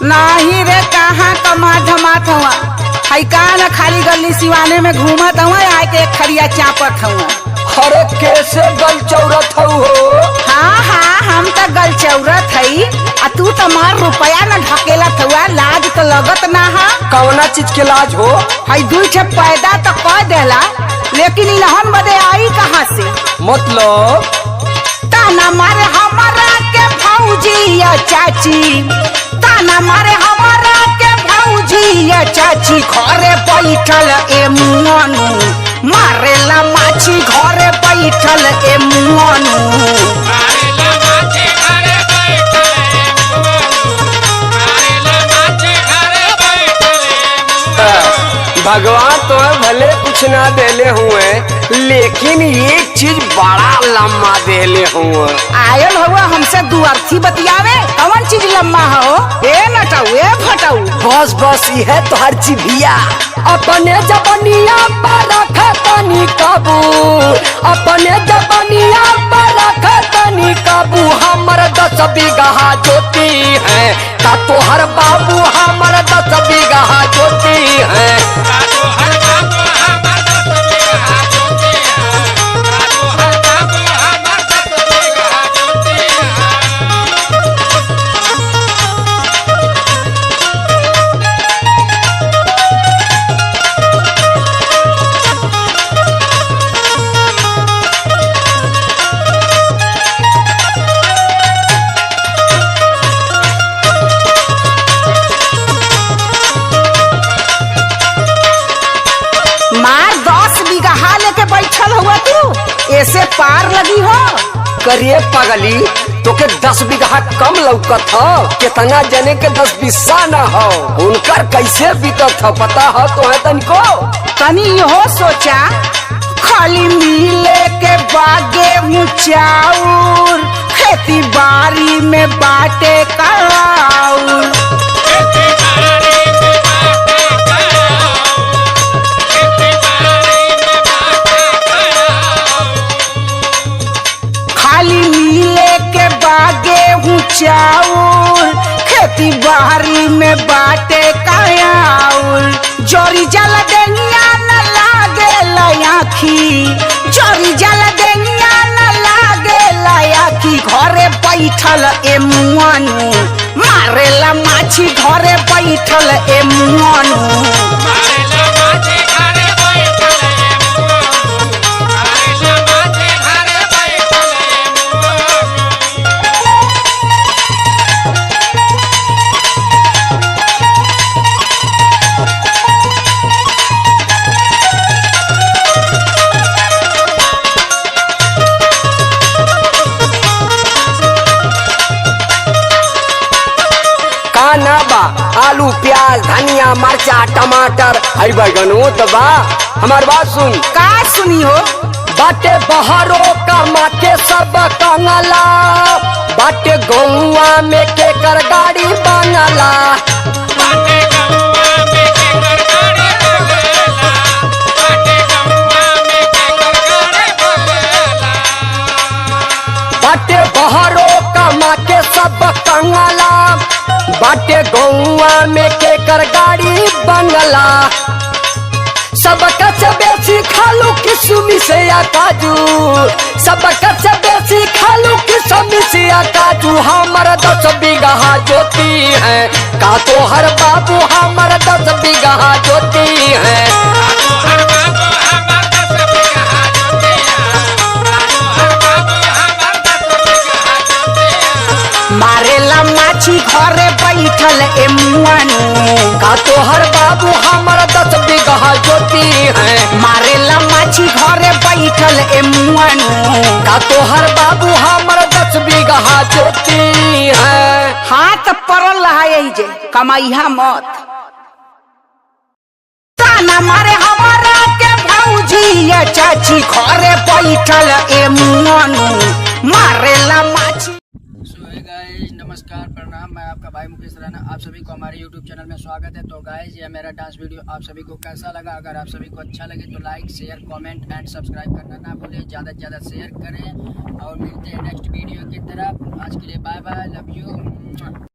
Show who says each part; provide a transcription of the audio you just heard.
Speaker 1: नाही रे, कहाँ कमा धमात हुआ है, का न खाली गली सिवाने में घूमत हुआ, आए के एक खरिया चापत हुआ।
Speaker 2: अरे कैसे गल चौरत हो?
Speaker 1: हाँ हाँ, हम तो गल चौरत है, तू तो मार रुपया न ढकेलत हुआ, लाज तो लगत ना हा।
Speaker 2: कौना चीज के लाज हो?
Speaker 1: है दुई छे पैदा तो कह देला, लेकिन इलहन बदे आई कहाँ से?
Speaker 2: मतलब
Speaker 1: ताना मारे हमारा के भौजी या चाची, ताना मारे हमारा के भौजी या चाची, घरे बैठल ए मुआनु मारेला माछी, घरे बैठल ए मुआनु।
Speaker 2: भगवान तो भले कुछ ना देले हुए, लेकिन एक चीज बड़ा लम्मा देले हुए।
Speaker 1: आयल हुआ हमसे दू अर्थी बतियावे, कौन चीज लम्मा हो? ए नटाऊ ए फटाऊ,
Speaker 2: बस बस यह तो हर चीज भैया। अपने जबनिया पर रखतनी काबू, अपने जबनिया पर रखतनी काबू, हमर 10 बीघा जोती है का तोहर बाबू, हमर 10 बीघा जोती है।
Speaker 1: मार 10 बीघा लेके बैठल हुआ तू, ऐसे पार लगी हो?
Speaker 2: करिए पगली, तो के 10 बीघा कम लौकत हो, कितना जने के 10 बिस्सा न हो, उनकर कैसे बीतत हो पता हो तो है तनिको?
Speaker 1: तनी हो सोचा, खाली मिले के बागे मुचाउर, खेती बाड़ी में बाटे कराउर। खाली मिले के बागे चाउर, खेती बाड़ी में बाटे कायाउर, जोरी जल देनिया न लागे लयाखी, जोरी जल देनिया न लागे लयाखी, घरे बैठल ए मुआनु मारेला माछी, घरे बैठल ए मुआनु।
Speaker 2: ना बा आलू प्याज धनिया मरचा टमाटर हरी बैगनो तो बा। हमार बात सुन।
Speaker 1: का सुनी हो?
Speaker 2: बाटे बहारो कमा के सब कंगला, बाटे गौवा में के कर गाड़ी बंगला, बाटे गौवा में के कर गाड़ी बंगला, बाटे गौवा में के कर गाड़ी बंगला, बाटे बहारो कमा के सब कंगला, बाटे गौवा में के कर गाड़ी बंगला, सबका बेसी खालू किसमी से या काजू, सबका बेसी खालू किसमी से या काजू, हमारा 10 बीघा जोती है का तो हर बाबू, हमारा 10 बीघा जोती है।
Speaker 1: मारेला माछी घरे बैठल ए मुआनु,
Speaker 2: का तो हर बाबू हमारा 10 बीघा जोती है,
Speaker 1: मारेला माछी घरे बैठल ए मुआनु,
Speaker 2: का तो हर बाबू हमारा 10 बीघा जोती है।
Speaker 1: हाथ पड़ल रहा यही जे कमाइहा मत। ताना मारे हमारा के भौजी या चाची, घरे बैठल ए मुआनु मारेला माछी।
Speaker 3: नमस्कार प्रणाम, मैं आपका भाई मुकेश राणा, आप सभी को हमारे YouTube चैनल में स्वागत है। तो गाइज ये मेरा डांस वीडियो आप सभी को कैसा लगा? अगर आप सभी को अच्छा लगे तो लाइक शेयर कमेंट एंड सब्सक्राइब करना ना भूलें, ज़्यादा से ज़्यादा शेयर करें और मिलते हैं नेक्स्ट वीडियो की तरफ। आज के लिए बाय बाय, लव यू।